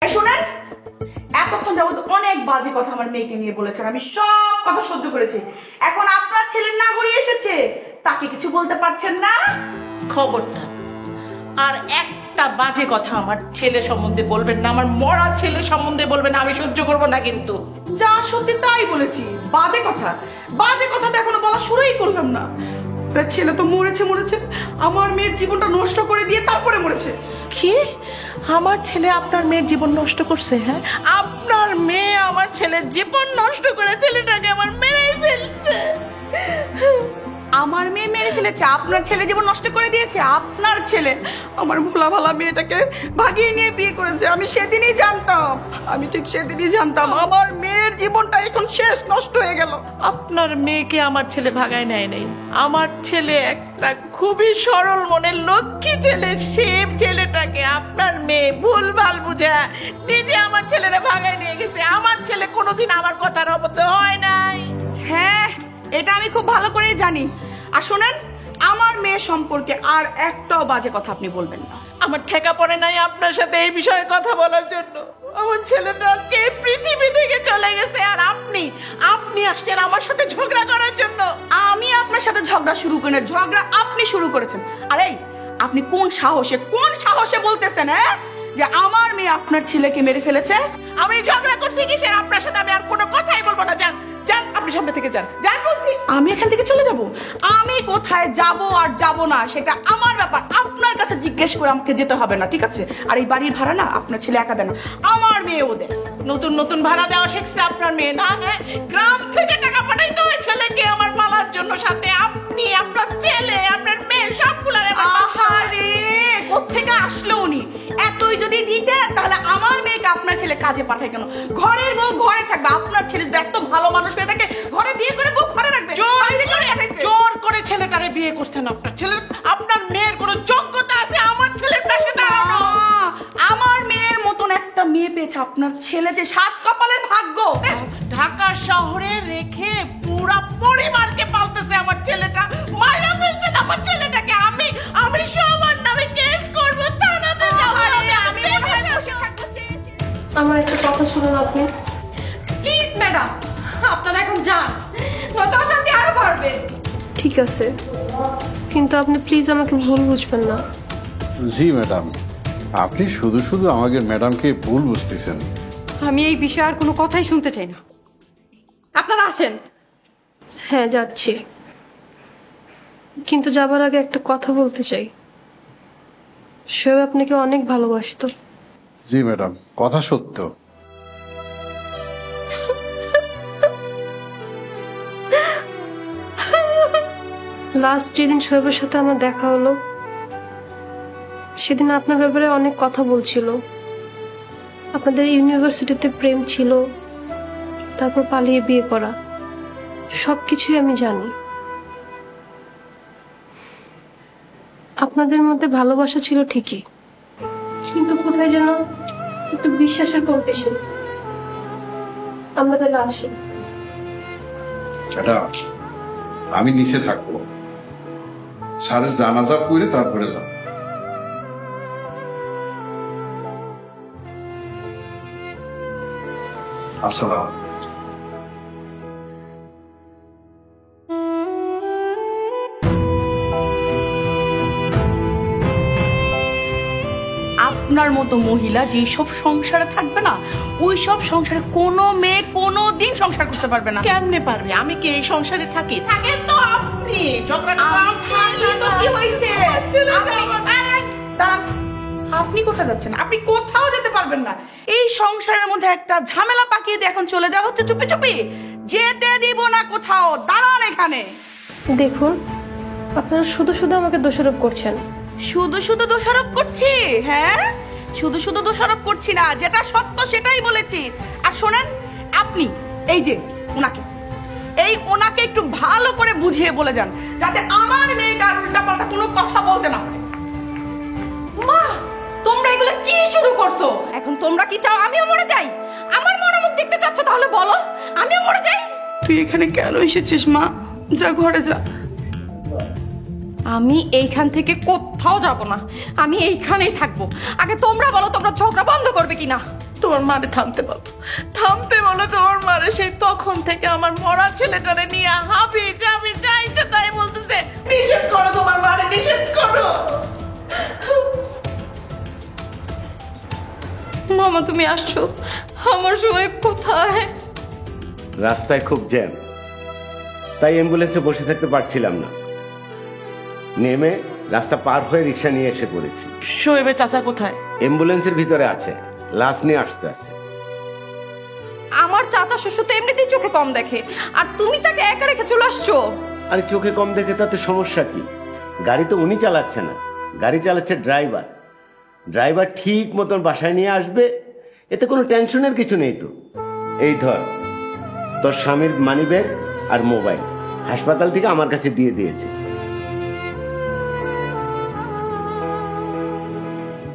শুনেন, এতক্ষণ যাবত অনেক বাজে কথা আমার মেয়েকে নিয়ে বলেছেন, আমি সব কথা সহ্য করেছি। এখন আপনার ছেলের নাগরি এসেছে, তাকে কিছু বলতে পারছেন না? খবরদার আর একটা বাজে কথা আমার ছেলে সম্বন্ধে বলবেন না, আমার মরা ছেলে সম্বন্ধে বলবেন না, আমি সহ্য করবো না কিন্তু। যা সত্যি তাই বলেছি। বাজে কথা, বাজে কথা তো এখনো বলা শুরুই করলাম না। আপনার ছেলে তো মরেছে মরেছে, আমার মেয়ের জীবনটা নষ্ট করে দিয়ে তারপরে মরেছে। কি? আমার ছেলে আপনার মেয়ের জীবন নষ্ট করছে? হ্যাঁ, আপনার মেয়ে আমার ছেলের জীবন নষ্ট করে ছেলেটাকে আমার মেরেই ফেলছে। আমার মেয়ে মেরে ফেলেছে, আপনার ছেলে জীবন নষ্ট করে দিয়েছে? আপনার ছেলে আমার ভোলা ভালা মেয়েটাকে ভাগিয়ে নিয়ে বিয়ে করেছে। আমি সেদিনই জানতাম, আমি ঠিক সেদিনই জানতাম আমার মেয়ের জীবনটা এখন শেষ, নষ্ট হয়ে গেল। আপনার মেয়েকে আমার ছেলে ভাগায় নেয় নাই। আমার ছেলে একটা খুবই সরল মনের লক্ষ্মী ছেলে, সেই ছেলেটাকে আপনার মেয়ে ভুলভাল বুঝা নিজে আমার ছেলেরা ভাগায় নিয়ে গেছে। আমার ছেলে কোনোদিন আমার কথার অবদ্ধ হয় নাই। হ্যাঁ, এটা আমি খুব ভালো করেই জানি। আর শোনেন, আমার মেয়ে সম্পর্কে আর একটাও বাজে কথা আপনি বলবেন না। আমার ঠেকা পড়ে নাই আপনার সাথে এই বিষয়ে কথা বলার জন্য। আমার ছেলেটা আজকে এই পৃথিবী থেকে চলে গেছে, আর আপনি আসছেন আমার সাথে ঝগড়া করার জন্য। আমি আপনার সাথে ঝগড়া শুরু করি না, ঝগড়া আপনি শুরু করেছেন। আরে আপনি কোন সাহসে বলতেছেন হ্যাঁ যে আমার মেয়ে আপনার ছেলেকে মেরে ফেলেছে? আমি ঝগড়া করছি কিসের আপনার সাথে? আমি আর কোনো কথাই বলবো না। যান যান, আপনি সামনে থেকে যান, যান বলছি। আমি এখান থেকে চলে যাব? আমি কোথায় যাব আর যাব না সেটা আমার ব্যাপার, আপনার কাছে জিজ্ঞেস করে আমাকে যেতে হবে না, ঠিক আছে? আর এই বাড়ির ভাড়া না আপনার ছেলে একা দেন না, আমার মেয়ে ওদের। নতুন নতুন ভাড়া দেওয়া শিখছে আপনার মেয়ে না? হ্যাঁ, গ্রাম থেকে টাকা পাঠাইতে হয় ছেলেকে আমার পালার জন্য, সাথে আপনি, আপনার ছেলে, আপনার মেয়ে সবগুলার। আহারে, কোত্থেকে আসলো উনি? এতই যদি দিতেন তাহলে আমার মেয়েকে আপনার ছেলে কাজে পাঠায় কেন? ঘরের বউ ঘরে থাকবে, আপনার ছেলে যদি এত ভালো মানুষ হয়ে থাকে ঘরে বিয়ে করে বউ ঘরে রাখবে। জোর করে ছেলেটারে বিয়ে করছেন আপনার ছেলে। আপনার মেয়ের কোনো যোগ্যতা আছে আমার ছেলের পাশে দাঁড়ানো? আমার মেয়ের মতন একটা মেয়ে পেয়েছে আপনার ছেলে, যে সাত কপালের ভাগ্য। ঢাকা শহরে রেখে পুরা পরিবারকে পালতেছে আমার ছেলেটা, মারা ফেলছেন আমার ছেলেটাকে। আমি সবার নামে কেস করবো, থানাতে যাবো। আমি আমার একটা কথা শুনুন আপনি। প্লিজ ম্যাডাম, আপনারা এখন যান, নয়তো অশান্তি আরো বাড়বে। ঠিক আছে, কিন্তু আপনি প্লিজ আমাকে ভুল বুঝবেন না। জি ম্যাডাম, আপনি শুধু শুধু আমাদের ম্যাডামকে ভুল বুঝতেছেন। আমি এই বিষয়ে আর কোনো কথাই শুনতে চাই না, আপনারা আসেন। হ্যাঁ, যাচ্ছি, কিন্তু যাবার আগে একটা কথা বলতে চাই। শোয়েব আপনাকে অনেক ভালোবাসতো। জি ম্যাডাম, কথা সত্য। লাস্ট যেদিন শোয়েবের সাথে আমার দেখা হলো, সেদিন আপনার ব্যাপারে অনেক কথা বলছিল। আপনাদের ইউনিভার্সিটিতে প্রেম ছিল, তারপর পালিয়ে বিয়ে করা, সবকিছুই আমি জানি। আপনাদের মধ্যে ভালোবাসা ছিল ঠিকই, কিন্তু কোথায় যেন একটু বিশ্বাসের কমতি ছিল। আমরা তাহলে আসি। ম্যাডাম, আমি নিচে থাকবো, স্যারের জানাজা করে তারপরে যাব। আসসালাম। আপনার মতো মহিলা যেই সব সংসারে থাকবে না, ওই সব সংসারে কোনো মেয়ে কোনো দিন সংসার করতে পারবে না। কেমনে পারবে? আমি কি এই সংসারে থাকি? থাকেন তো আপনি। কি হয়েছে? দাঁড়ান, আপনি কোথায় যাচ্ছেন? আপনি কোথাও যেতে পারবেন না। এই সংসারের মধ্যে একটা ঝামেলা পাকিয়ে দিয়ে এখন চলে যাওয়া হচ্ছে চুপি চুপি। যেতে দিব না কোথাও, দাঁড়ান এখানে। দেখুন, আপনারা শুধু শুধু আমাকে দোষারোপ করছেন। শুধু শুধু দোষারোপ করছি? হ্যাঁ, শুধু শুধু দোষারোপ করছি না, যেটা সত্য সেটাই বলেছি। আর শোনেন, আপনি এই যে ওনাকে একটু ভালো করে বুঝিয়ে বলে যান, যাতে আমার মেয়েকে আর উল্টাপাল্টা কোনো কথা বলতে না পারে। মা, তোমরা এগুলো কি শুরু করছো? এখন তোমরা কি চাও আমিও মরে যাই? আমার মনোমুখ দেখতে চাচ্ছ? তাহলে বলো, আমিও মরে যাই। তুই এখানে কেন এসেছিস মা? যা ঘরে যা। আমি এইখান থেকে কোথাও যাব না, আমি এইখানেই থাকবো। আগে তোমরা বলো, তোমরা ঝগড়া বন্ধ করবে কিনা? তোমার মারে থামতে বলো, থামতে বলো তোমার মারে। সেই তখন থেকে আমার মরা ছেলেটারে নিয়ে হাবি যাবি যাইছে তাই বলতেছে। নিষেধ করো তোমার মারে, নিষেধ করো। মামা তুমি আসছো, আমার সময় কোথায়? রাস্তায় খুব জ্যাম, তাই অ্যাম্বুলেন্সে বসে থাকতে পারছিলাম না। নেমে রাস্তা পার হয়ে রিক্সা নিয়ে এসে পড়েছি। শোয়েবের চাচা কোথায়? অ্যাম্বুলেন্সের ভিতরে আছে, লাশ নিয়ে আসতে আছে। আমার চাচা শ্বশুর তো এমনিতেই চোখে কম দেখে, আর তুমি তাকে একা রেখে চলে আসছো। আরে চোখে কম দেখে তাতে সমস্যা কি? গাড়ি তো উনি চালাচ্ছে না, গাড়ি চালাচ্ছে ড্রাইভার। ড্রাইভার ঠিক মতন বাসায় নিয়ে আসবে, এতে কোনো টেনশনের কিছু নেই তো। এই ধর, তোর স্বামীর মানিব্যাগ আর মোবাইল হাসপাতাল থেকে আমার কাছে দিয়ে দিয়েছে।